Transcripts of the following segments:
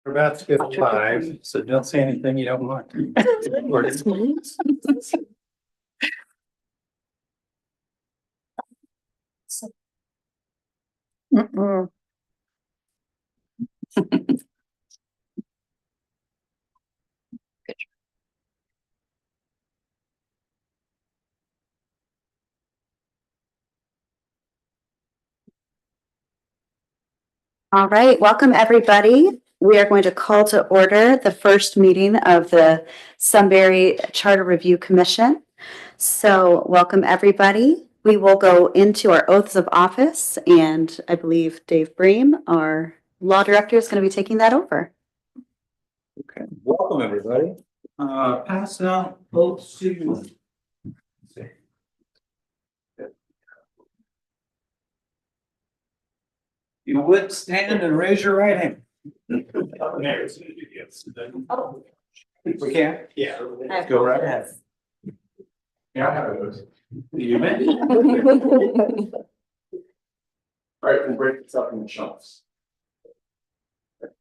We're about to get 5, so don't say anything you don't want. All right, welcome everybody. We are going to call to order the first meeting of the Sunbury Charter Review Commission. So welcome everybody. We will go into our oaths of office, and I believe Dave Bream, our law director, is going to be taking that over. Okay, welcome everybody. Pass out oaths to you. You would stand and raise your right hand. We can? Yeah. Go right ahead. Yeah, I have those. You may. All right, we'll break this up in chunks.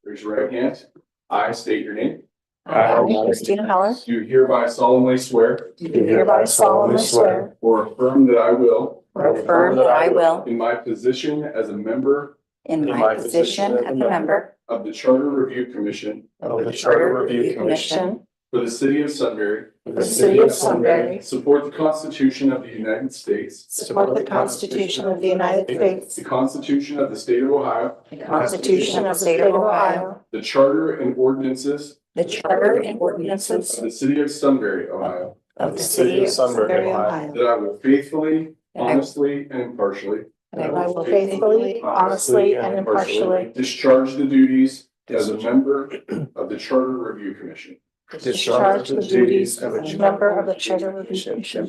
Raise your right hand. I state your name. Christina Heller. Do hereby solemnly swear. Do hereby solemnly swear. Or affirm that I will. Or affirm that I will. In my position as a member. In my position as a member. Of the Charter Review Commission. Of the Charter Review Commission. For the city of Sunbury. For the city of Sunbury. Support the Constitution of the United States. Support the Constitution of the United States. The Constitution of the State of Ohio. The Constitution of the State of Ohio. The Charter and ordinances. The Charter and ordinances. Of the city of Sunbury, Ohio. Of the city of Sunbury, Ohio. That I will faithfully, honestly, and impartially. That I will faithfully, honestly, and impartially. Discharge the duties as a member of the Charter Review Commission. Discharge the duties as a member of the Charter Review Commission.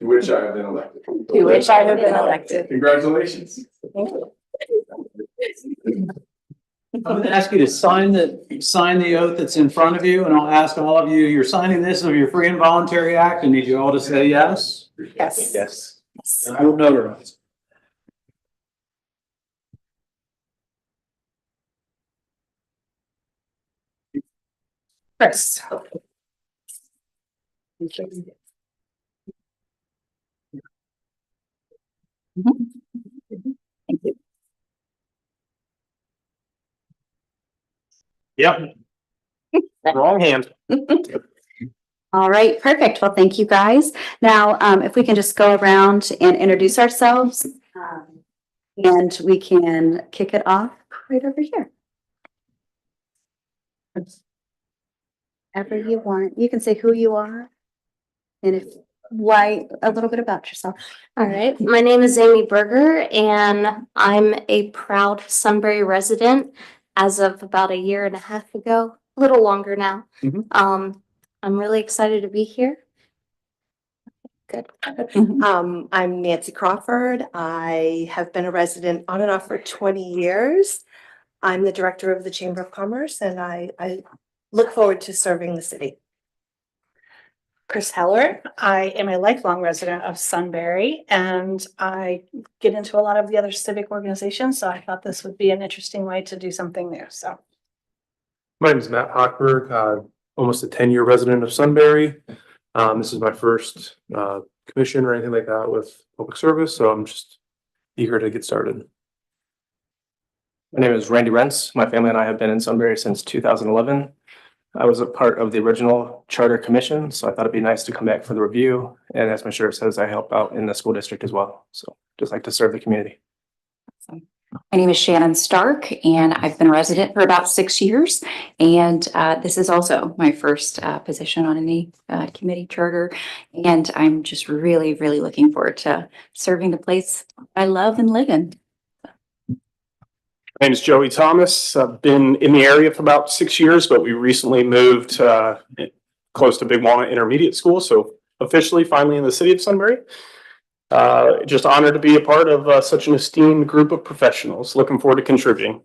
To which I have been elected. To which I have been elected. Congratulations. Thank you. I'm going to ask you to sign the oath that's in front of you, and I'll ask all of you, you're signing this of your free and voluntary act. I need you all to say yes. Yes. Yes. And I will notarize. Chris. Thank you. Yep. Wrong hand. All right, perfect. Well, thank you guys. Now, if we can just go around and introduce ourselves, and we can kick it off right over here. Ever you want, you can say who you are and why, a little bit about yourself. All right, my name is Amy Berger and I'm a proud Sunbury resident as of about a year and a half ago, a little longer now. Mhm. I'm really excited to be here. Good. I'm Nancy Crawford. I have been a resident on and off for 20 years. I'm the director of the Chamber of Commerce and I look forward to serving the city. Chris Heller. I am a lifelong resident of Sunbury and I get into a lot of the other civic organizations. So I thought this would be an interesting way to do something new. So My name is Matt Hochberg, almost a 10-year resident of Sunbury. This is my first commission or anything like that with public service, so I'm just eager to get started. My name is Randy Rentz. My family and I have been in Sunbury since 2011. I was a part of the original charter commission, so I thought it'd be nice to come back for the review. And as my sheriff says, I help out in the school district as well. So just like to serve the community. My name is Shannon Stark, and I've been a resident for about 6 years. And this is also my first position on any committee charter. And I'm just really, really looking forward to serving the place I love and live in. My name is Joey Thomas. I've been in the area for about 6 years, but we recently moved close to Big Walnut Intermediate School. So officially, finally in the city of Sunbury. Just honored to be a part of such an esteemed group of professionals. Looking forward to contributing.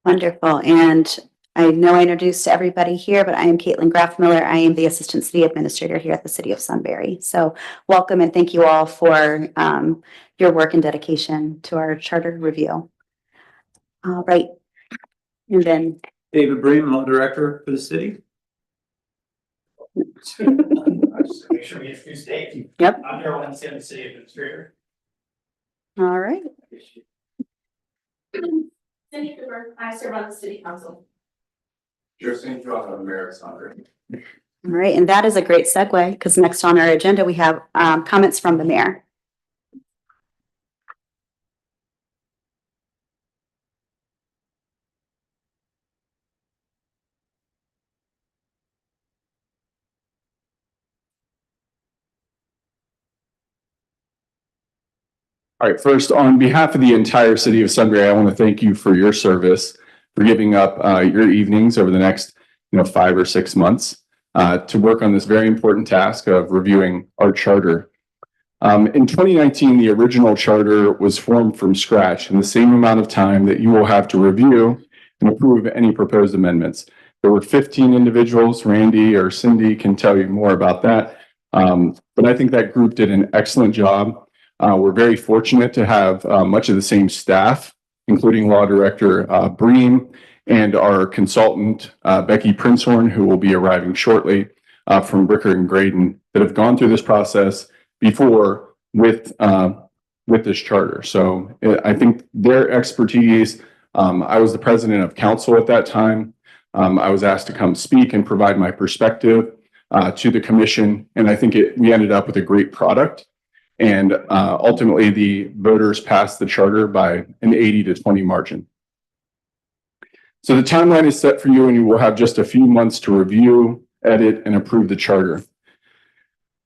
Wonderful. And I know I introduced everybody here, but I am Caitlin Graff Miller. I am the Assistant City Administrator here at the City of Sunbury. So welcome and thank you all for your work and dedication to our charter review. All right. And then, David Bream, law director for the city. Make sure we introduce Dave. yep, I'm Darrell Hempstead, the city administrator. all right. Cindy Cooper, I serve on the city council. St. John of Mayor Sunbury. All right, and that is a great segue because next on our agenda, we have comments from the mayor. All right, first, on behalf of the entire city of Sunbury, I want to thank you for your service, for giving up your evenings over the next 5 or 6 months to work on this very important task of reviewing our charter. In 2019, the original charter was formed from scratch in the same amount of time that you will have to review and approve any proposed amendments. There were 15 individuals. Randy or Cindy can tell you more about that. But I think that group did an excellent job. We're very fortunate to have much of the same staff, including Law Director Bream and our consultant, Becky Princehorn, who will be arriving shortly from Bricker and Graydon, that have gone through this process before with this charter. So I think their expertise, I was the president of council at that time. I was asked to come speak and provide my perspective to the commission. And I think we ended up with a great product. And ultimately, the voters passed the charter by an 80-20 margin. So the timeline is set for you, and you will have just a few months to review, edit, and approve the charter.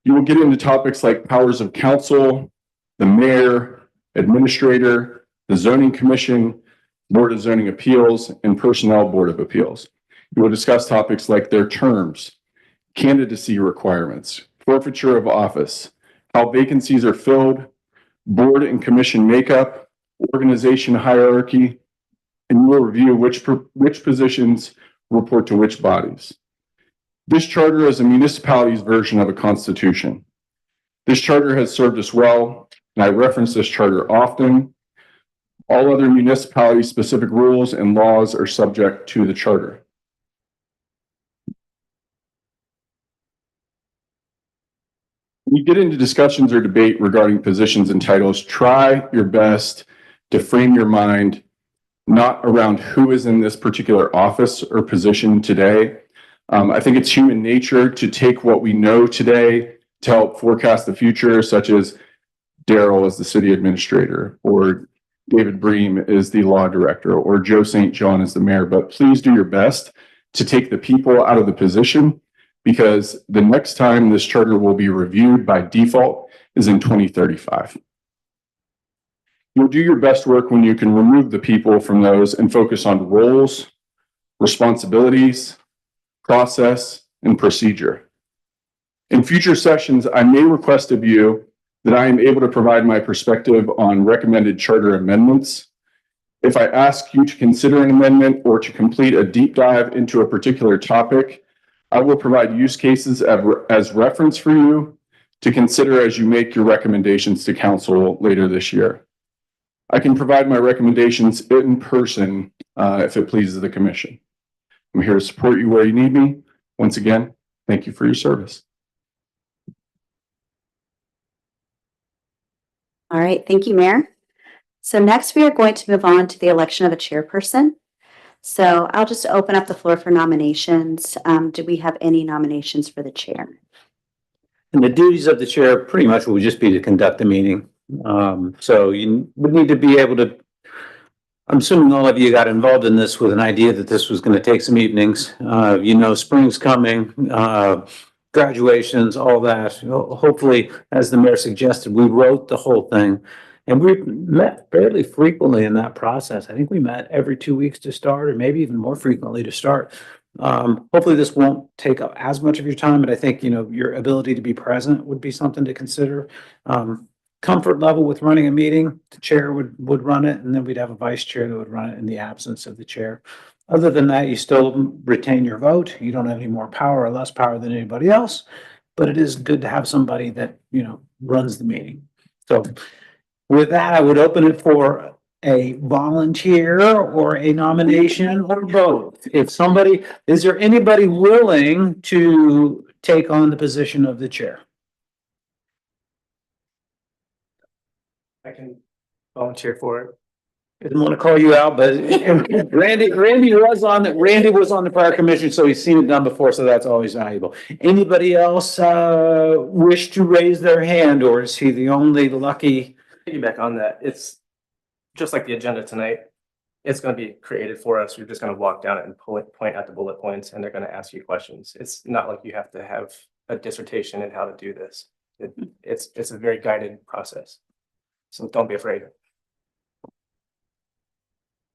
You will get into topics like powers of council, the mayor, administrator, the zoning commission, board of zoning appeals, and personnel board of appeals. You will discuss topics like their terms, candidacy requirements, forfeiture of office, how vacancies are filled, board and commission makeup, organization hierarchy, and you will review which positions report to which bodies. This charter is a municipality's version of a constitution. This charter has served us well, and I reference this charter often. All other municipality-specific rules and laws are subject to the charter. When you get into discussions or debate regarding positions and titles, try your best to frame your mind not around who is in this particular office or position today. I think it's human nature to take what we know today to help forecast the future, such as Daryl as the city administrator, or David Bream is the law director, or Joe St. John is the mayor. But please do your best to take the people out of the position, because the next time this charter will be reviewed by default is in 2035. You'll do your best work when you can remove the people from those and focus on roles, responsibilities, process, and procedure. In future sessions, I may request of you that I am able to provide my perspective on recommended charter amendments. If I ask you to consider an amendment or to complete a deep dive into a particular topic, I will provide use cases as reference for you to consider as you make your recommendations to council later this year. I can provide my recommendations in person if it pleases the commission. I'm here to support you where you need me. Once again, thank you for your service. All right, thank you, Mayor. So next we are going to move on to the election of a chairperson. So I'll just open up the floor for nominations. Do we have any nominations for the chair? And the duties of the chair pretty much will just be to conduct the meeting. So you would need to be able to, I'm assuming all of you got involved in this with an idea that this was going to take some evenings. Spring's coming, graduations, all that. Hopefully, as the mayor suggested, we wrote the whole thing. And we met fairly frequently in that process. I think we met every 2 weeks to start, or maybe even more frequently to start. Hopefully this won't take up as much of your time, but I think, your ability to be present would be something to consider. Comfort level with running a meeting, the chair would run it, and then we'd have a vice chair that would run it in the absence of the chair. Other than that, you still retain your vote. You don't have any more power or less power than anybody else, but it is good to have somebody that, runs the meeting. So with that, I would open it for a volunteer or a nomination or both? If somebody, is there anybody willing to take on the position of the chair? I can volunteer for it. I didn't want to call you out, but Randy was on the prior commission, so he's seen it done before, so that's always valuable. Anybody else, wish to raise their hand, or is he the only lucky? Piggyback on that, it's just like the agenda tonight. It's gonna be created for us. You're just gonna walk down it and point out the bullet points, and they're gonna ask you questions. It's not like you have to have a dissertation in how to do this. It's a very guided process. So don't be afraid.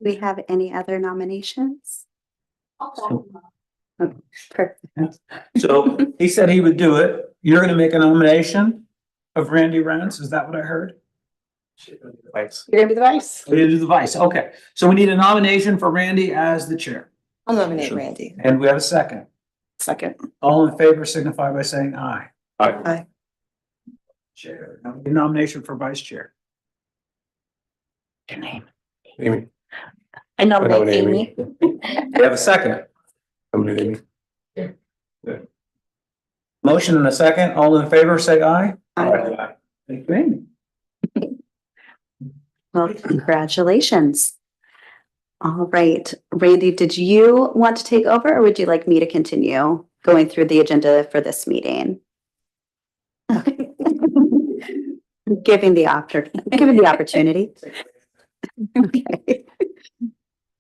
Do we have any other nominations? Perfect. So he said he would do it. You're gonna make a nomination of Randy Rance, is that what I heard? Thanks. You're gonna be the vice? We're gonna do the vice, okay. So we need a nomination for Randy as the chair. I'll nominate Randy. And we have a second. Second. All in favor signify by saying aye. Aye. Chair, the nomination for vice chair. Your name. Amy. I nominate nominate Amy. We have a second. Amy. Motion and a second. All in favor, say aye. Aye. Thank you, Amy. Well, congratulations. All right, Randy, did you want to take over or would you like me to continue going through the agenda for this meeting? Giving the opportunity. Okay.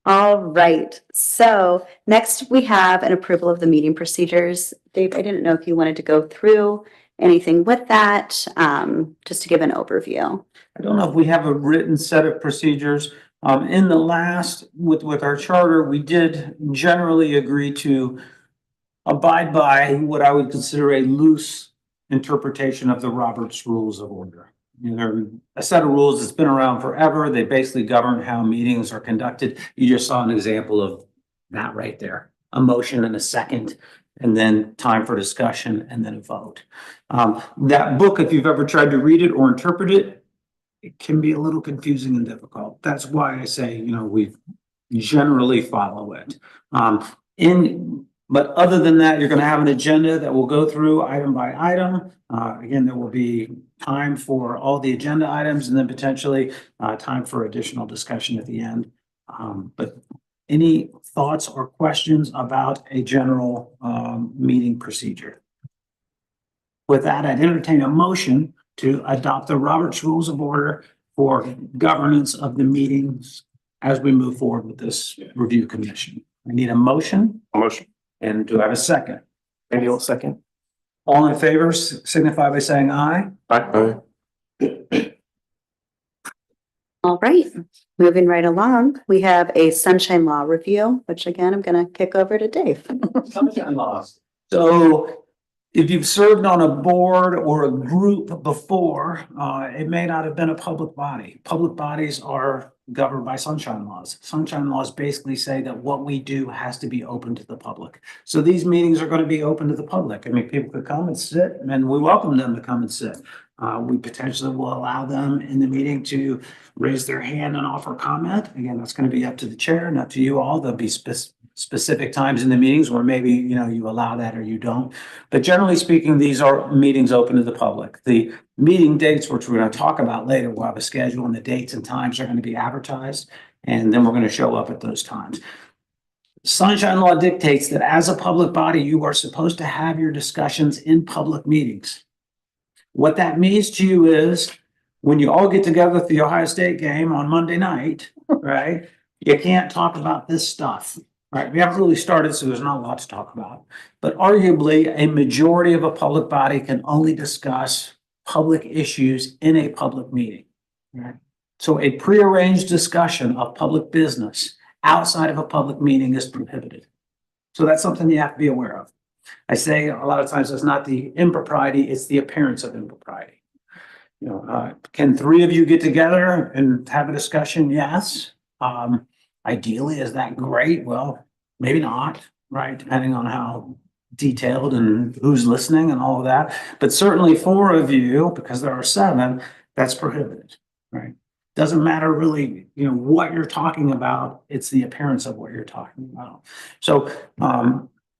All right, so next we have an approval of the meeting procedures. Dave, I didn't know if you wanted to go through anything with that, just to give an overview. I don't know if we have a written set of procedures. In the last, with our charter, we did generally agree to abide by what I would consider a loose interpretation of the Roberts Rules of Order. You know, they're a set of rules that's been around forever. They basically govern how meetings are conducted. You just saw an example of that right there. A motion and a second, and then time for discussion, and then a vote. That book, if you've ever tried to read it or interpret it, it can be a little confusing and difficult. That's why I say, you know, we generally follow it. But other than that, you're going to have an agenda that will go through item by item. Again, there will be time for all the agenda items and then potentially time for additional discussion at the end. But any thoughts or questions about a general meeting procedure? With that, I'd entertain a motion to adopt the Roberts Rules of Order for governance of the meetings as we move forward with this review commission. I need a motion. Motion. And do I have a second? Maybe a second. All in favor signify by saying aye. Aye. All right, moving right along, we have a sunshine law review, which again, I'm going to kick over to Dave. Sunshine laws. So if you've served on a board or a group before, it may not have been a public body. Public bodies are governed by sunshine laws. Sunshine laws basically say that what we do has to be open to the public. So these meetings are going to be open to the public. I mean, people could come and sit, and we welcome them to come and sit. We potentially will allow them in the meeting to raise their hand and offer comment. Again, that's going to be up to the chair and up to you all. There'll be specific times in the meetings where maybe, you know, you allow that or you don't. But generally speaking, these are meetings open to the public. The meeting dates, which we're going to talk about later, we'll have a schedule, and the dates and times are going to be advertised, and then we're going to show up at those times. Sunshine law dictates that as a public body, you are supposed to have your discussions in public meetings. What that means to you is when you all get together at the Ohio State game on Monday night, right? You can't talk about this stuff, right? We haven't really started, so there's not a lot to talk about. But arguably, a majority of a public body can only discuss public issues in a public meeting, right? So a prearranged discussion of public business outside of a public meeting is prohibited. So that's something you have to be aware of. I say a lot of times it's not the impropriety, it's the appearance of impropriety. You know, can three of you get together and have a discussion? Yes. Ideally, is that great? Well, maybe not, right? Depending on how detailed and who's listening and all of that. But certainly 4 of you, because there are 7, that's prohibited, right? Doesn't matter really, what you're talking about. It's the appearance of what you're talking about. So,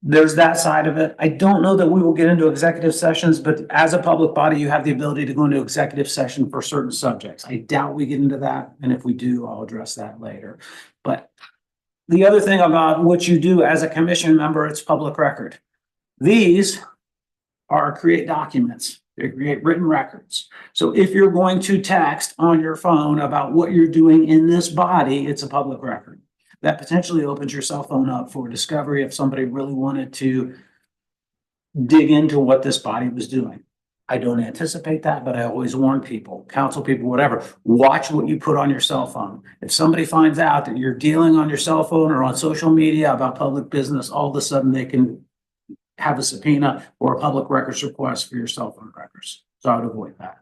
there's that side of it. I don't know that we will get into executive sessions, but as a public body, you have the ability to go into executive session for certain subjects. I doubt we get into that. And if we do, I'll address that later. But the other thing about what you do as a commission member, it's public record. These are create documents. They create written records. So if you're going to text on your phone about what you're doing in this body, it's a public record. That potentially opens your cell phone up for discovery if somebody really wanted to dig into what this body was doing. I don't anticipate that, but I always warn people, counsel people, whatever, watch what you put on your cell phone. If somebody finds out that you're dealing on your cell phone or on social media about public business, all of a sudden they can have a subpoena or a public records request for your cell phone records. So I would avoid that.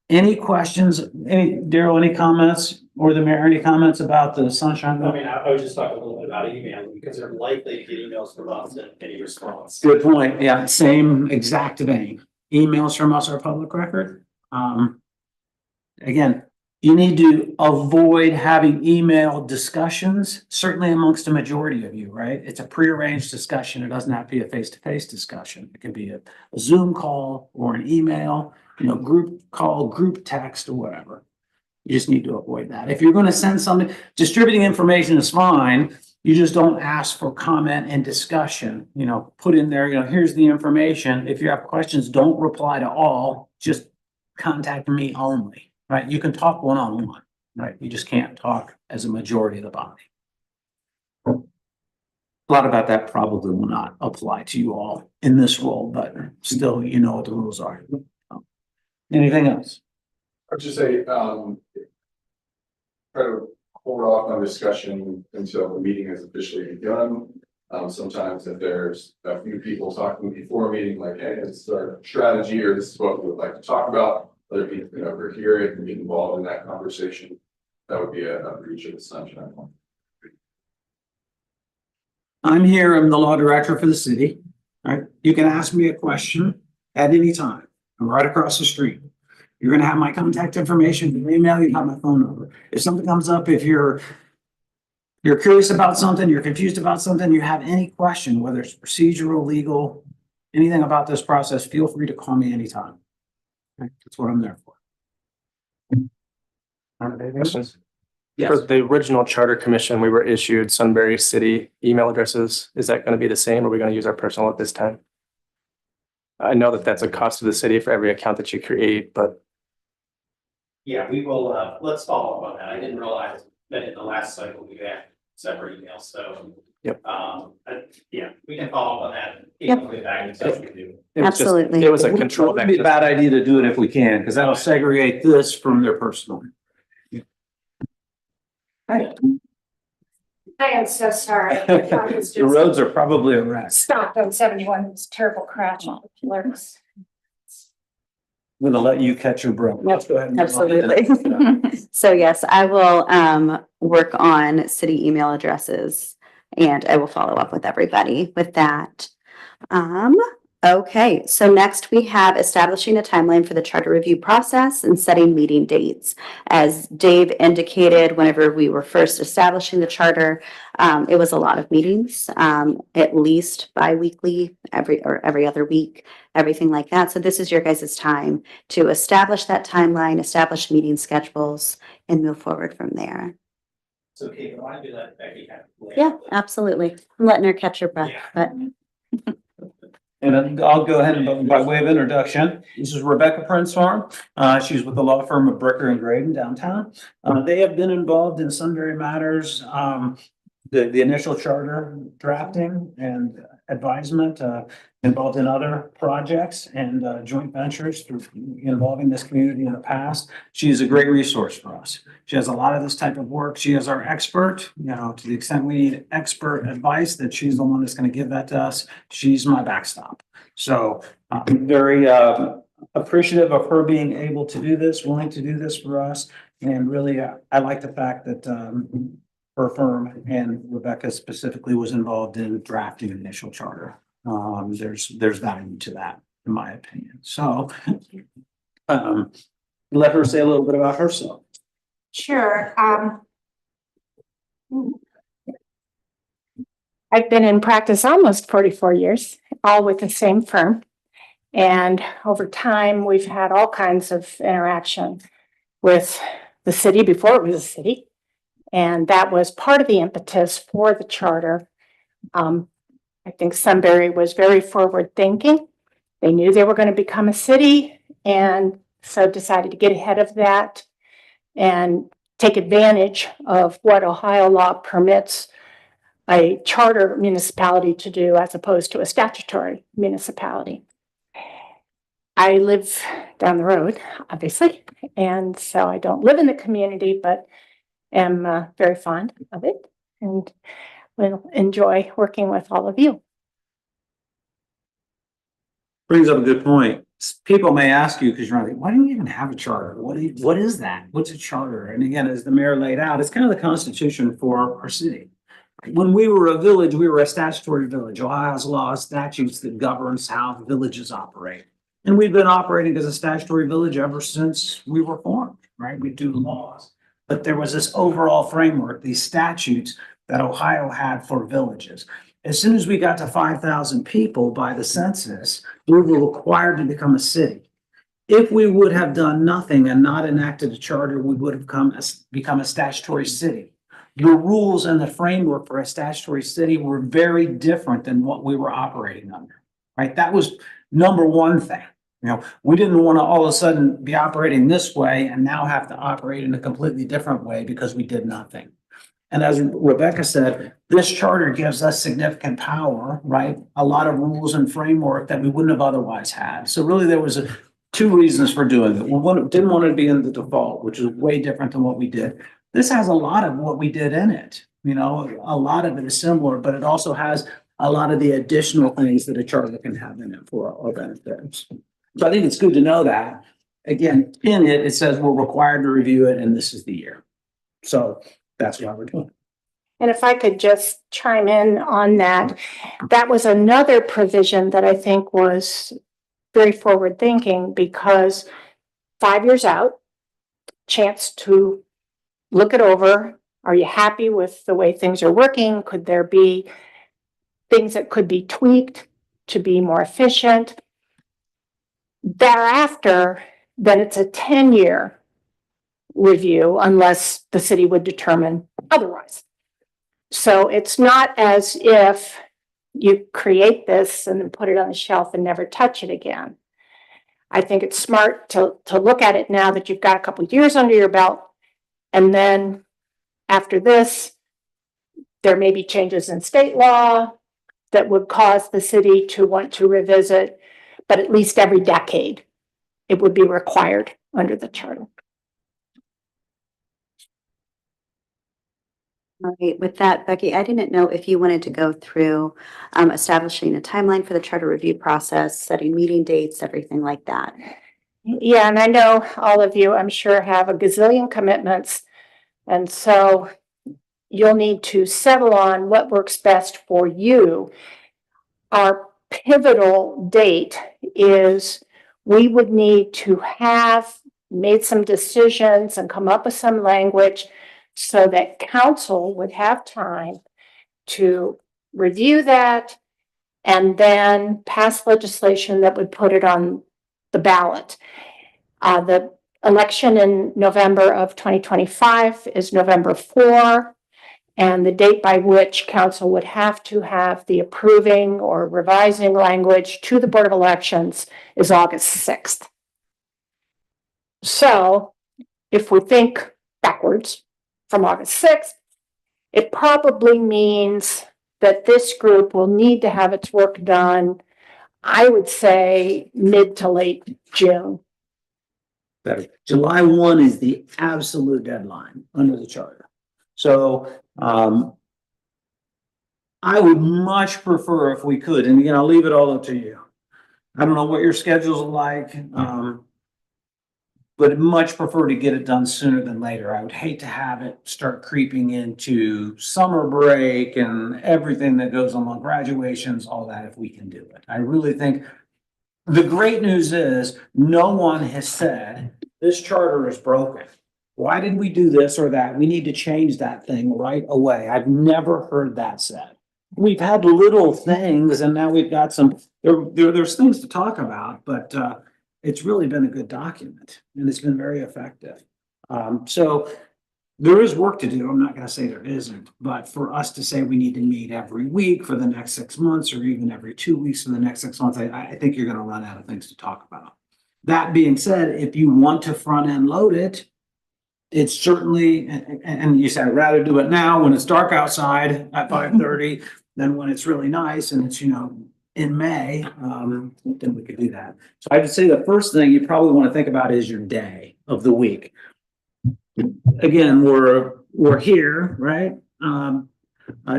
Any questions? Daryl, any comments, or the mayor, any comments about the sunshine law? I mean, I was just talking a little bit about email because they're likely to get emails from us and any response. Good point. Yeah, same exact vein. Emails from us are public record. Again, you need to avoid having email discussions, certainly amongst a majority of you, right? It's a prearranged discussion. It doesn't have to be a face-to-face discussion. It can be a Zoom call or an email, group call, group text, or whatever. You just need to avoid that. If you're going to send something, distributing information is fine. You just don't ask for comment and discussion. Put in there, here's the information. If you have questions, don't reply to all. Just contact me only, right? You can talk one-on-one, right? You just can't talk as a majority of the body. A lot about that probably will not apply to you all in this role, but still, you know what the rules are. Anything else? I'd just say, try to hold off on discussion until the meeting is officially begun. Sometimes if there's a few people talking before a meeting, like, hey, this is our strategy, or this is what we would like to talk about, other people can overhear it and get involved in that conversation. That would be a breach of the sunshine law. I'm here, I'm the law director for the city. All right. You can ask me a question at any time. I'm right across the street. You're going to have my contact information, your email, you have my phone number. If something comes up, if you're curious about something, you're confused about something, you have any question, whether it's procedural, legal, anything about this process, feel free to call me anytime. Okay? That's what I'm there for. Questions? Yes. For the original charter commission, we were issued Sunbury city email addresses. Is that going to be the same? Or are we going to use our personal at this time? I know that that's a cost to the city for every account that you create, but. Yeah, we will, let's follow up on that. I didn't realize that in the last cycle we had separate emails, so. Yep. Yeah, we can follow up on that. Yep. We'll get back in touch with you. It was just- Absolutely. It was a It control would be a mechanism. bad idea to do it if we can, because that'll segregate this from their personal. Right. I am so sorry. I was The just roads are probably a wreck. stopped on 71. It's a terrible crash. Alerts. I'm gonna let you catch your breath. Let's go ahead and move on. Absolutely. So yes, I will work on city email addresses and I will follow up with everybody with that. Okay, so next we have establishing a timeline for the charter review process and setting meeting dates. As Dave indicated, whenever we were first establishing the charter, it was a lot of meetings, at least bi-weekly, every other week, everything like that. So this is your guys' time to establish that timeline, establish meeting schedules, and move forward from there. So, Kate, why don't you let Becky have? Yeah, absolutely. I'm letting her catch her breath, but And then I'll go ahead and by way of introduction, this is Rebecca Princefarm. She's with the law firm of Bricker and Graydon downtown. They have been involved in Sunbury matters, the initial charter drafting and advisement, involved in other projects and joint ventures involving this community in the past. She is a great resource for us. She has a lot of this type of work. She is our expert, to the extent we need expert advice, that she's the one that's going to give that to us. She's my backstop. So I'm very appreciative of her being able to do this, willing to do this for us. And really, I like the fact that her firm and Rebecca specifically was involved in drafting the initial charter. There's value to that, in my opinion. So let her say a little bit about herself. Sure. I've been in practice almost 44 years, all with the same firm. And over time, we've had all kinds of interaction with the city before it was a city. And that was part of the impetus for the charter. I think Sunbury was very forward thinking. They knew they were going to become a city and so decided to get ahead of that and take advantage of what Ohio law permits a charter municipality to do as opposed to a statutory municipality. I live down the road, obviously, and so I don't live in the community, but am very fond of it and will enjoy working with all of you. Brings up a good point. People may ask you, because you're like, why do you even have a charter? What is that? What's a charter? And again, as the mayor laid out, it's kind of the constitution for our city. When we were a village, we were a statutory village. Ohio has laws, statutes that governs how villages operate. And we've been operating as a statutory village ever since we were formed, right? We do laws. But there was this overall framework, these statutes that Ohio had for villages. As soon as we got to 5,000 people by the census, we were required to become a city. If we would have done nothing and not enacted a charter, we would have become a statutory city. The rules and the framework for a statutory city were very different than what we were operating under, right? That was number one thing. You know, we didn't want to all of a sudden be operating this way and now have to operate in a completely different way because we did nothing. And as Rebecca said, this charter gives us significant power, right? A lot of rules and framework that we wouldn't have otherwise had. So really there was two reasons for doing it. One, didn't want to be in the default, which is way different than what we did. This has a lot of what we did in it. You know, a lot of it is similar, but it also has a lot of the additional things that a charter can have in it for our benefits. So I think it's good to know that. Again, in it, it says we're required to review it and this is the year. So that's why we're doing it. And if I could just chime in on that, that was another provision that I think was very forward thinking because 5 years out, chance to look it over. Are you happy with the way things are working? Could there be things that could be tweaked to be more efficient? Thereafter, then it's a 10-year review unless the city would determine otherwise. So it's not as if you create this and then put it on the shelf and never touch it again. I think it's smart to look at it now that you've got a couple of years under your belt. And then after this, there may be changes in state law that would cause the city to want to revisit, but at least every decade, it would be required under the charter. All right, with that, Becky, I didn't know if you wanted to go through establishing a timeline for the charter review process, setting meeting dates, everything like that. Yeah, and I know all of you, I'm sure, have a gazillion commitments. And so you'll need to settle on what works best for you. Our pivotal date is we would need to have made some decisions and come up with some language so that council would have time to review that and then pass legislation that would put it on the ballot. The election in November of 2025 is November 4, and the date by which council would have to have the approving or revising language to the Board of Elections is August 6th. So if we think backwards from August 6th, it probably means that this group will need to have its work done, I would say, mid to late June. Better. July 1 is the absolute deadline under the charter. So I would much prefer if we could, and again, I'll leave it all up to you. I don't know what your schedules are like, but I'd much prefer to get it done sooner than later. I would hate to have it start creeping into summer break and everything that goes on, graduations, all that, if we can do it. I really think the great news is no one has said this charter is broken. Why did we do this or that? We need to change that thing right away. I've never heard that said. We've had little things and now we've got some, there's things to talk about, but it's really been a good document and it's been very effective. So there is work to do. I'm not gonna say there isn't, but for us to say we need to meet every week for the next 6 months or even every 2 weeks for the next 6 months, I think you're gonna run out of things to talk about. That being said, if you want to front end load it, it's certainly, and you said I'd rather do it now when it's dark outside at 5:30 than when it's really nice and it's, in May, then we could do that. So I would say the first thing you probably want to think about is your day of the week. Again, we're here, right?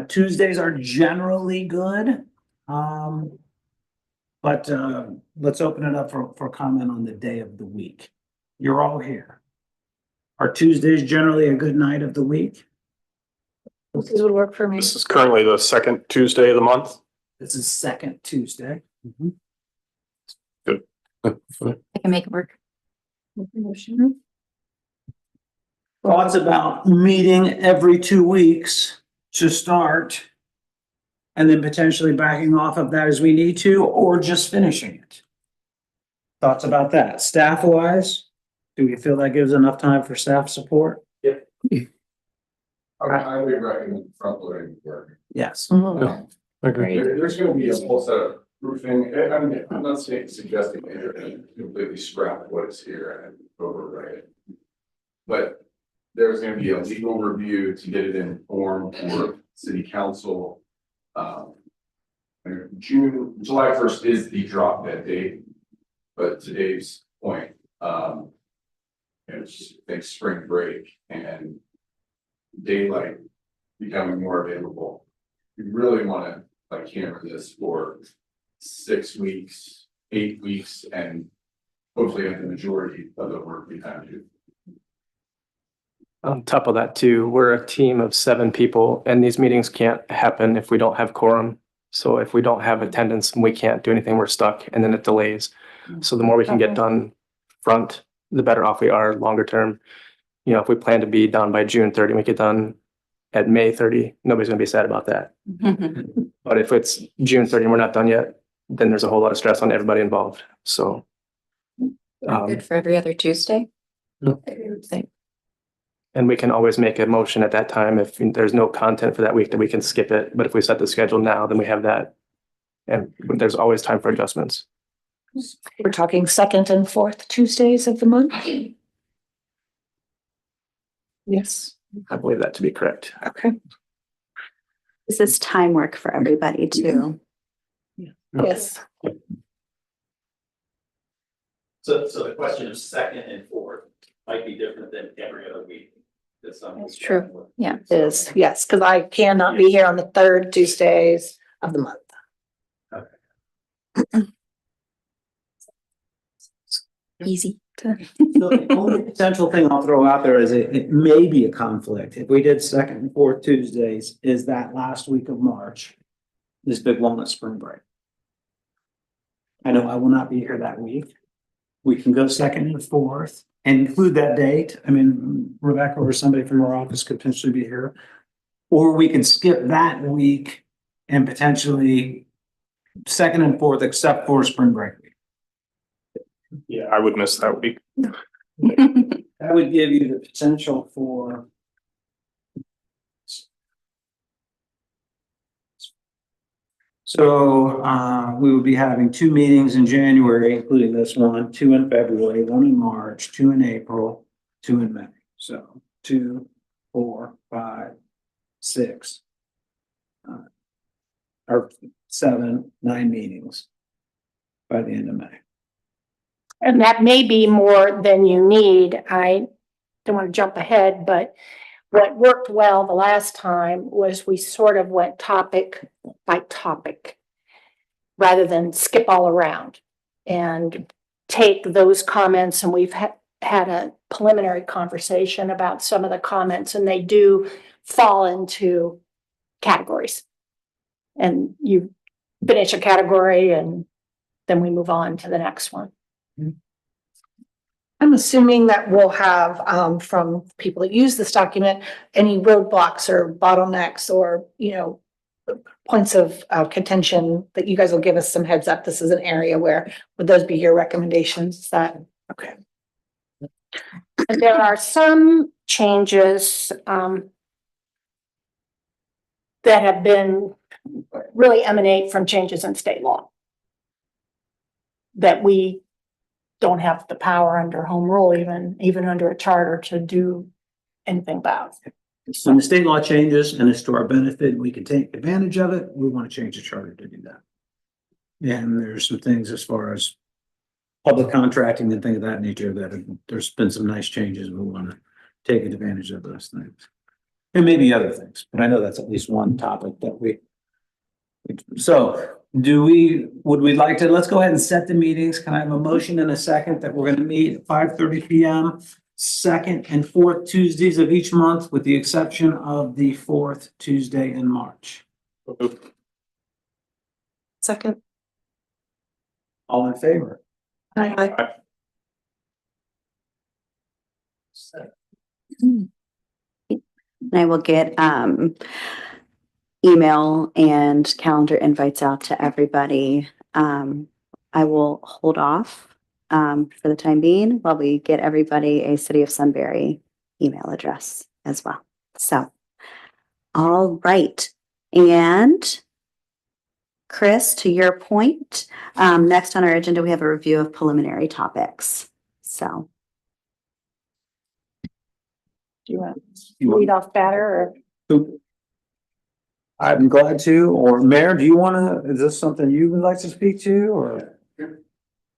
Tuesdays are generally good. But let's open it up for comment on the day of the week. You're all here. Are Tuesdays generally a good night of the week? This would work for me. This is currently the second Tuesday of the month. This is second Tuesday. Good. I can make it work. Thoughts about meeting every 2 weeks to start and then potentially backing off of that as we need to, or just finishing it? Thoughts about that? Staff wise, do we feel that gives enough time for staff support? I would recommend front loading work. Yes. Agree. There's gonna be a whole set of proofing. I mean, I'm not suggesting that you're gonna completely scrap what is here and overwrite it. But there's gonna be a legal review to get it in form for city council. July 1st is the drop dead date, but today's point, it's I think spring break and daylight becoming more available. We really want to like hammer this for 6 weeks, 8 weeks, and hopefully have the majority of the work behind you. On top of that too, we're a team of 7 people and these meetings can't happen if we don't have quorum. So if we don't have attendance and we can't do anything, we're stuck and then it delays. So the more we can get done front, the better off we are longer term. If we plan to be done by June 30, we get done at May 30, nobody's gonna be sad about that. But if it's June 30 and we're not done yet, then there's a whole lot of stress on everybody involved. So. Good for every other Tuesday. And we can always make a motion at that time if there's no content for that week, that we can skip it. But if we set the schedule now, then we have that. And there's always time for adjustments. We're talking second and fourth Tuesdays of the month? Yes. I believe that to be correct. Okay. Does this time work for everybody too? Yes. So the question of second and fourth might be different than every other week. That's true. Yeah. Is, yes, because I cannot be here on the third Tuesdays of the month. Easy to. The only potential thing I'll throw out there is it may be a conflict. If we did second and fourth Tuesdays, is that last week of March, this big wellness spring break. I know I will not be here that week. We can go second and fourth and include that date. I mean, Rebecca or somebody from our office could potentially be here. Or we can skip that week and potentially second and fourth, except for spring break week. Yeah, I would miss that week. That would give you the potential for. So we will be having 2 meetings in January, including this one, 2 in February, 1 in March, 2 in April, 2 in May. So 2, 4, 5, 6. Or 7, 9 meetings by the end of May. And that may be more than you need. I don't want to jump ahead, but what worked well the last time was we sort of went topic by topic rather than skip all around and take those comments. And we've had a preliminary conversation about some of the comments, and they do fall into categories. And you finish a category and then we move on to the next one. I'm assuming that we'll have, from people that use this document, any roadblocks or bottlenecks or, points of contention that you guys will give us some heads up. This is an area where, would those be your recommendations? Is that, okay. There are some changes, that have been really emanate from changes in state law that we don't have the power under home rule, even under a charter, to do anything about. When the state law changes and it's to our benefit, and we can take advantage of it, we want to change the charter to do that. And there's some things as far as public contracting and things of that nature that there's been some nice changes. We want to take advantage of those things. And maybe other things, but I know that's at least one topic that so would we like to, let's go ahead and set the meetings. Can I have a motion and a second that we're going to meet at 5:30 p.m. second and fourth Tuesdays of each month, with the exception of the fourth Tuesday in March? Second. All in favor? Aye. And I will get email and calendar invites out to everybody. I will hold off for the time being while we get everybody a City of Sunbury email address as well. So, all right. And Chris, to your point, next on our agenda, we have a review of preliminary topics. So. Do you want to lead off better or? I'm glad to, or Mayor, do you want to, is this something you would like to speak to, or?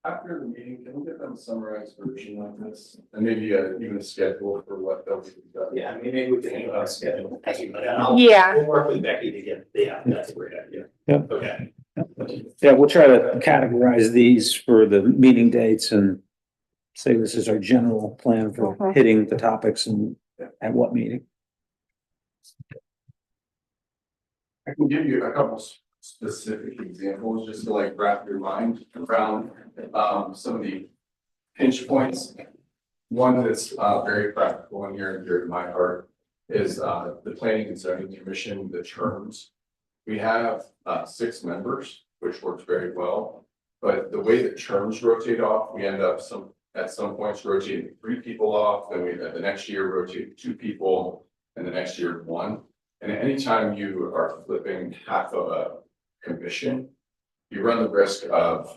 After the meeting, can we get them a summarized version of this? And maybe even a schedule for what they'll be done? Yeah, maybe we can think about a schedule. Yeah. We'll work with Becky to get, that's a great idea. Yeah. Okay. Yeah, we'll try to categorize these for the meeting dates and say this is our general plan for hitting the topics and at what meeting. I can give you a couple specific examples just to like wrap your mind around some of the pinch points. One that's very practical and near and dear to my heart is the Planning and Zoning Commission, the terms. We have 6 members, which works very well, but the way that terms rotate off, we end up at some points rotating 3 people off, then we the next year rotate 2 people, and the next year 1. And anytime you are flipping half of a commission, you run the risk of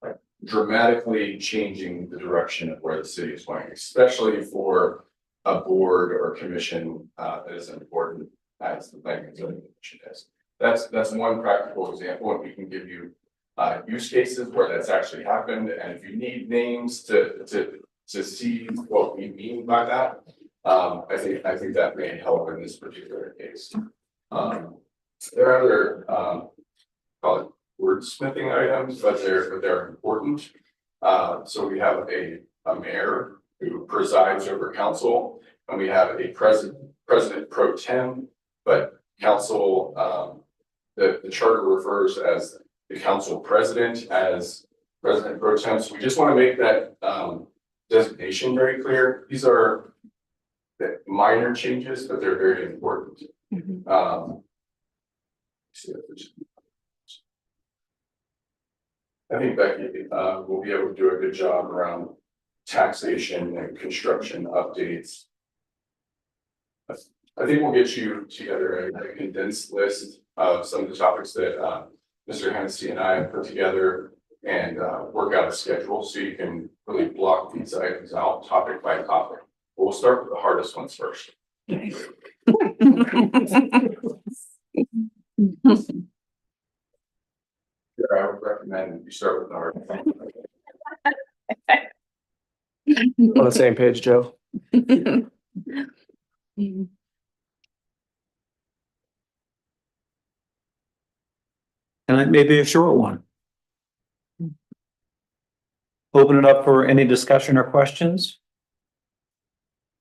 like dramatically changing the direction of where the city is going, especially for a board or commission that is important as the Planning and Zoning Commission is. That's one practical example, and we can give you use cases where that's actually happened. And if you need names to see what we mean by that, I think that may help in this particular case. There are other call it wordsmithing items, but they're important. So we have a mayor who presides over council, and we have a president pro tem, but council the charter refers as the council president as president pro tem. So we just want to make that designation very clear. These are minor changes, but they're very important. I think Becky will be able to do a good job around taxation and construction updates. I think we'll get you together a condensed list of some of the topics that Mr. Hennessy and I have put together and work out a schedule so you can really block these items out topic by topic. We'll start with the hardest ones first. I would recommend you start with the hardest one. On the same page, Joe. And it may be a short one. Open it up for any discussion or questions.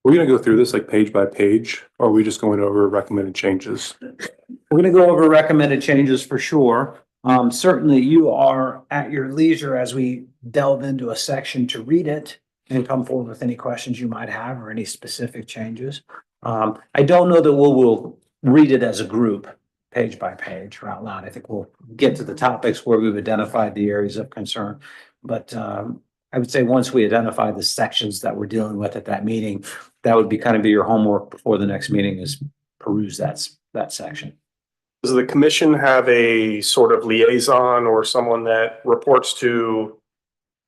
We're gonna go through this like page by page, or are we just going over recommended changes? We're going to go over recommended changes for sure. Certainly you are at your leisure as we delve into a section to read it and come forward with any questions you might have or any specific changes. I don't know that we'll read it as a group, page by page or out loud. I think we'll get to the topics where we've identified the areas of concern. But I would say once we identify the sections that we're dealing with at that meeting, that would be kind of be your homework before the next meeting is peruse that section. Does the commission have a sort of liaison or someone that reports to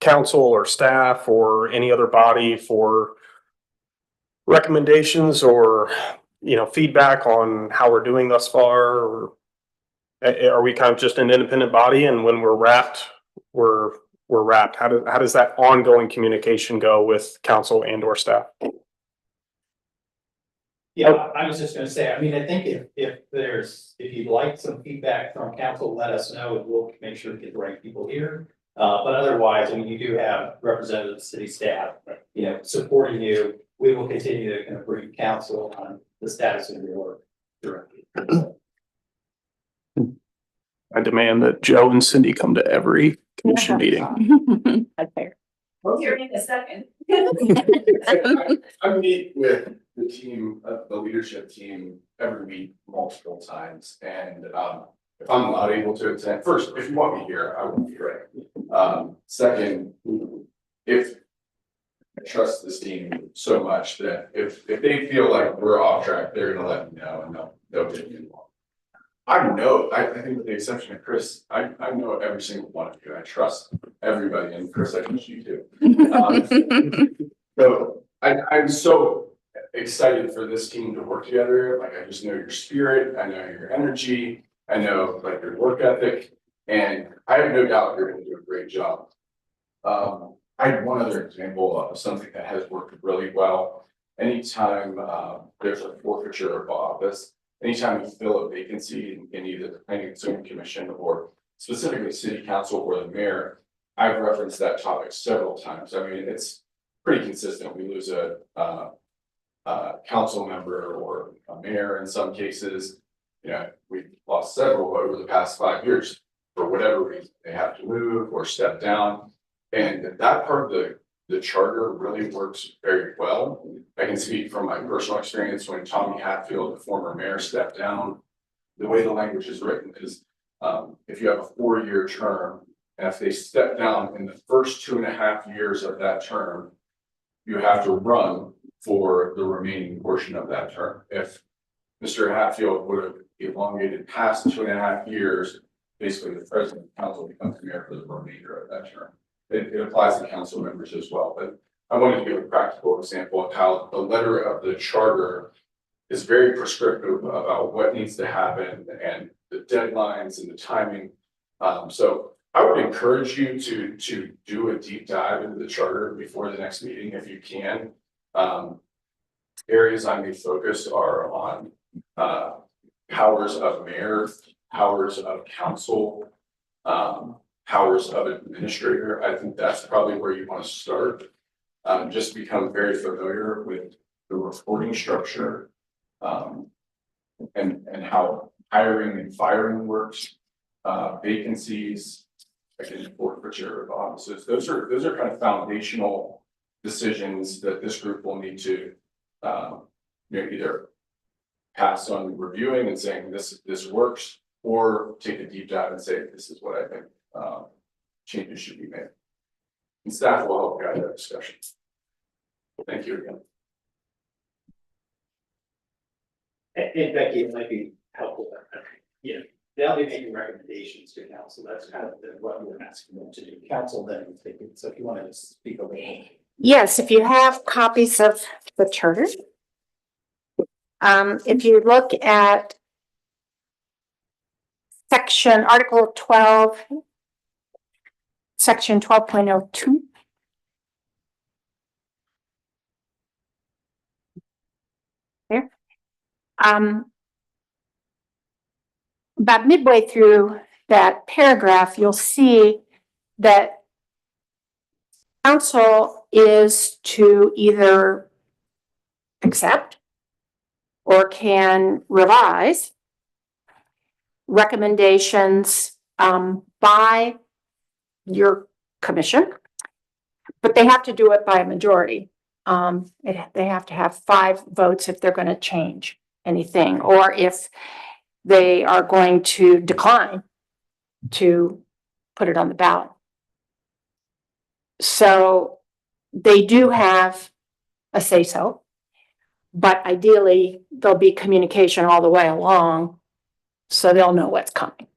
council or staff or any other body for recommendations or, feedback on how we're doing thus far? Or are we kind of just an independent body, and when we're wrapped, we're wrapped? How does that ongoing communication go with council and or staff? Yeah, I was just gonna say, I mean, I think if you'd like some feedback from council, let us know, and we'll make sure to get the right people here. But otherwise, I mean, you do have representative city staff, supporting you. We will continue to kind of brief council on the status of your work directly. I demand that Joe and Cindy come to every commission meeting. That's fair. Here in a second. I meet with the team, the leadership team every week, multiple times. And if I'm not able to attend, first, if you want me here, I will be here. Second, if I trust this team so much that if they feel like we're off track, they're gonna let me know and they'll get me involved. I think with the exception of Chris, I know every single one of you. I trust everybody, and Chris, I trust you too. So I'm so excited for this team to work together. Like, I just know your spirit, I know your energy, I know like your work ethic, and I have no doubt you're gonna do a great job. I have one other example of something that has worked really well. Anytime there's a forfeiture of office, anytime you fill a vacancy in either the planning and zoning commission or specifically city council or the mayor, I've referenced that topic several times. I mean, it's pretty consistent. We lose a council member or a mayor in some cases. We've lost several over the past 5 years for whatever reason. They have to move or step down. And that part of the charter really works very well. I can speak from my personal experience when Tommy Hatfield, the former mayor, stepped down. The way the language is written is if you have a 4-year term, and if they step down in the first 2.5 years of that term, you have to run for the remaining portion of that term. If Mr. Hatfield would have elongated past 2.5 years, basically the president of the council becomes mayor for the remainder of that term. It applies to council members as well, but I wanted to give a practical example of how the letter of the charter is very prescriptive about what needs to happen and the deadlines and the timing. So I would encourage you to do a deep dive into the charter before the next meeting if you can. Areas I may focus are on powers of mayor, powers of council, powers of administrator. I think that's probably where you want to start. Just become very familiar with the reporting structure and how hiring and firing works, vacancies, again, forfeiture of offices. Those are kind of foundational decisions that this group will need to either pass on reviewing and saying this works, or take a deep dive and say this is what I think changes should be made. And staff will help guide that discussion. Thank you again. And Becky, it might be helpful. They'll be making recommendations to council. That's kind of what we're asking them to do. Council then will take it. So if you want to speak over. Yes, if you have copies of the charter. If you look at Article 12, Section 12.02. There. About midway through that paragraph, you'll see that council is to either accept or can revise recommendations by your commission But they have to do it by a majority. They have to have 5 votes if they're gonna change anything, or if they are going to decline to put it on the ballot. So they do have a say-so, but ideally there'll be communication all the way along, so they'll know what's coming.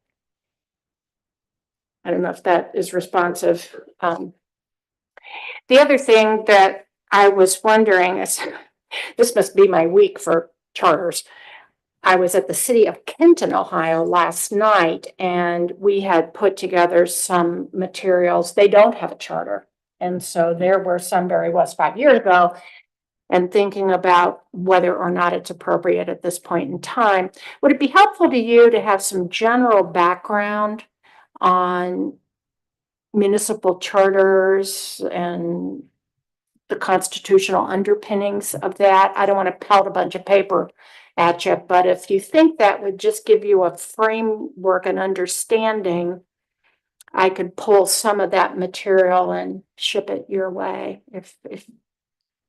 I don't know if that is responsive. The other thing that I was wondering is, this must be my week for charters. I was at the city of Kenton, Ohio last night, and we had put together some materials. They don't have a charter. And so there where Sunbury was 5 years ago, and thinking about whether or not it's appropriate at this point in time. Would it be helpful to you to have some general background on municipal charters and the constitutional underpinnings of that? I don't want to pelt a bunch of paper at you, but if you think that would just give you a framework and understanding, I could pull some of that material and ship it your way if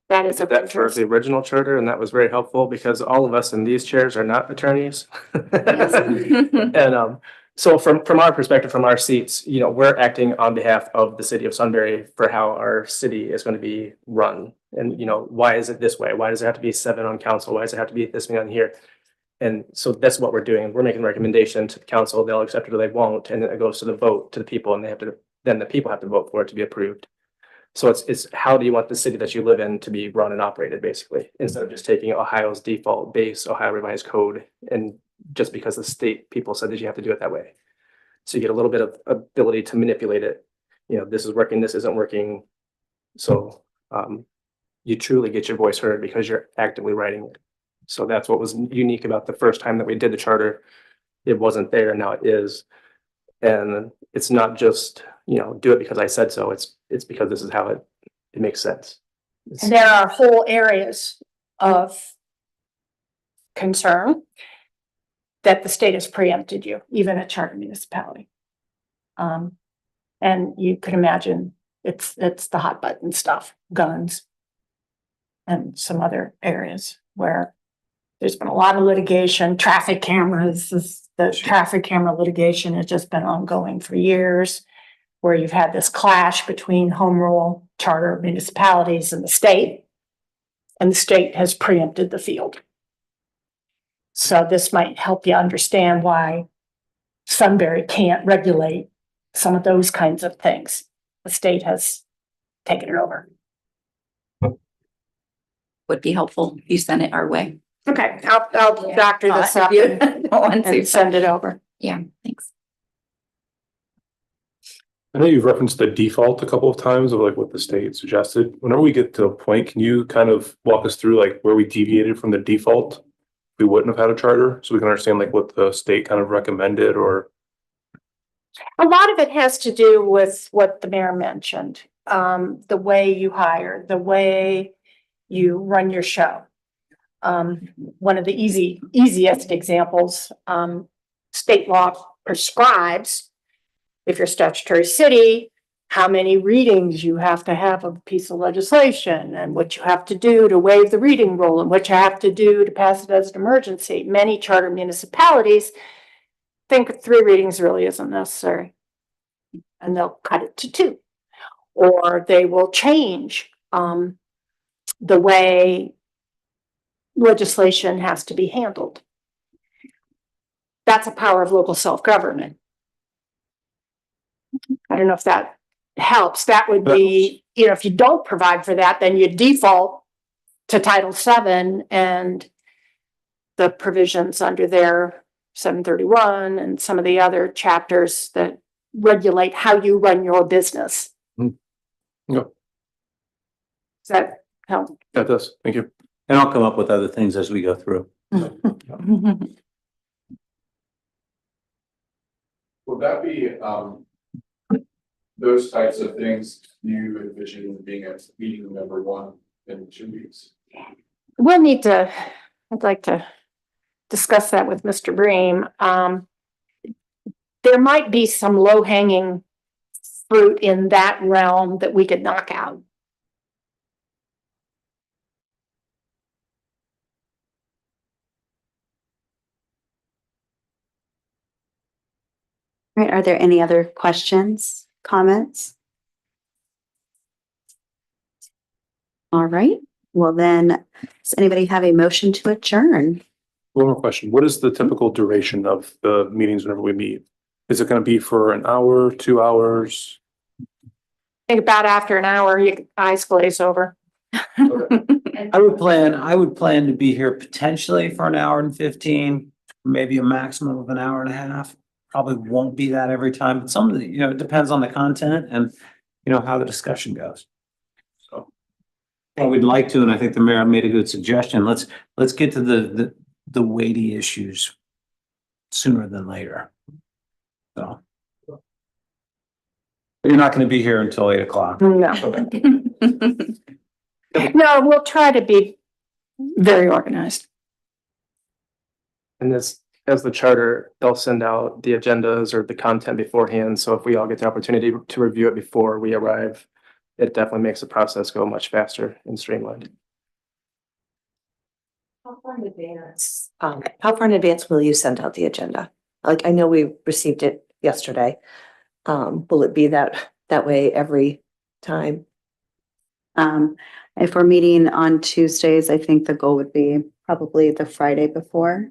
that is I of did that for interest. the original charter, and that was very helpful because all of us in these chairs are not attorneys. And so from our perspective, from our seats, you know, we're acting on behalf of the city of Sunbury for how our city is going to be run. And, you know, why is it this way? Why does it have to be 7 on council? Why does it have to be this many on here? And so that's what we're doing. We're making a recommendation to the council. They'll accept it or they won't. And then it goes to the vote to the people, and then the people have to vote for it to be approved. So it's how do you want the city that you live in to be run and operated, basically, instead of just taking Ohio's default base, Ohio Revised Code, and just because the state people said that you have to do it that way. So you get a little bit of ability to manipulate it. You know, this is working, this isn't working. So you truly get your voice heard because you're actively writing it. So that's what was unique about the first time that we did the charter. It wasn't there, now it is. And it's not just, you know, do it because I said so. It's because this is how it makes sense. And there are whole areas of concern that the state has preempted you, even a charter municipality. And you could imagine it's the hot button stuff, guns, and some other areas where there's been a lot of litigation, traffic cameras. The traffic camera litigation has just been ongoing for years, where you've had this clash between home rule charter municipalities and the state has preempted the field. So this might help you understand why Sunbury can't regulate some of those kinds of things. The state has taken it over. Would be helpful if you send it our way. Okay, I'll doctor this up and send it over. Yeah, thanks. I know you've referenced the default a couple of times of like what the state suggested. Whenever we get to a point, can you kind of walk us through like where we deviated from the default? We wouldn't have had a charter, so we can understand like what the state kind of recommended, or. A lot of it has to do with what the mayor mentioned, the way you hire, the way you run your show. One of the easiest examples, state law prescribes, if you're a statutory city, how many readings you have to have of a piece of legislation and what you have to do to waive the reading rule and what you have to do to pass it as an emergency. Many charter municipalities think 3 readings really isn't necessary, and they'll cut it to 2, or they will change the way legislation has to be handled. That's a power of local self-government. I don't know if that helps. That would be, you know, if you don't provide for that, then you default to Title VII and the provisions under there, 731 and some of the other chapters that regulate how you run your business. Yeah. Does that help? That does. Thank you. And I'll come up with other things as we go through. Would that be, those types of things you envision being at meeting number 1 in 2 weeks? We'll need to, I'd like to discuss that with Mr. Bream. There might be some low-hanging fruit in that realm that we could knock out right, are there any other questions, comments? All right, well then, does anybody have a motion to adjourn? One more question. What is the typical duration of the meetings whenever we meet? Is it going to be for an hour, 2 hours? I think about after an hour, your eyes glaze over. I would plan to be here potentially for an hour and 15, maybe a maximum of an hour and a half. Probably won't be that every time, but some of the, it depends on the content and, how the discussion goes. So. Well, we'd like to, and I think the mayor made a good suggestion. Let's get to the weighty issues sooner than later. So. But you're not going to be here until 8 o'clock. No. No, we'll try to be very organized. And this, as the charter, they'll send out the agendas or the content beforehand. So if we all get the opportunity to review it before we arrive, it definitely makes the process go much faster and streamlined. How far in advance will you send out the agenda? Like, I know we received it yesterday. Will it be that way every time? If we're meeting on Tuesdays, I think the goal would be probably the Friday before.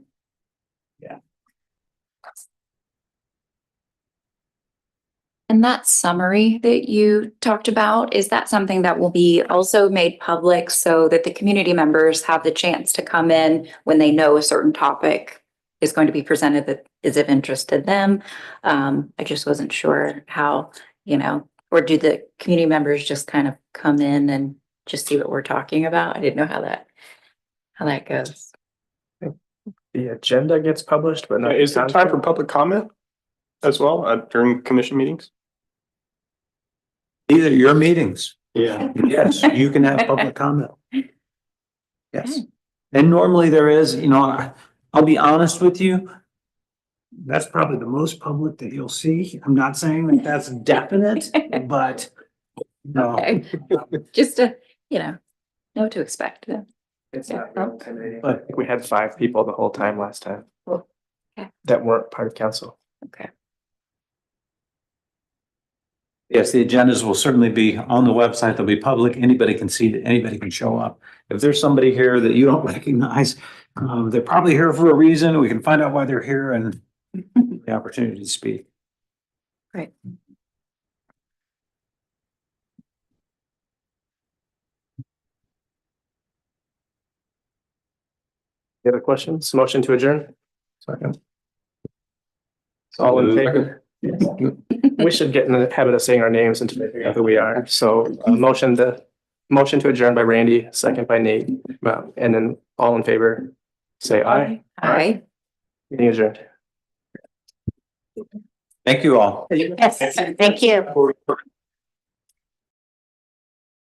And that summary that you talked about, is that something that will be also made public so that the community members have the chance to come in when they know a certain topic is going to be presented that is of interest to them? I just wasn't sure how, or do the community members just kind of come in and just see what we're talking about? I didn't know how that goes. The agenda gets published, but not. Is there time for public comment as well during commission meetings? Either your meetings. Yeah. Yes, you can have public comment. Yes. And normally there is, I'll be honest with you. That's probably the most public that you'll see. I'm not saying that that's definite, but no. Okay. Just to, know what to expect. It's Yeah. not intimidating. I think we had 5 people the whole time last time. Cool. Okay. That weren't part of council. Okay. Yes, the agendas will certainly be on the website. They'll be public. Anybody can see it. Anybody can show up. If there's somebody here that you don't recognize, they're probably here for a reason. We can find out why they're here and the opportunity to speak. Great. Any other questions? Motion to adjourn? Second. All in favor? We should get in the habit of saying our names until they figure out who we are. So motion to adjourn by Randy, second by Nate, and then all in favor, say aye. Aye. Meeting adjourned. Thank you all. Yes, thank you.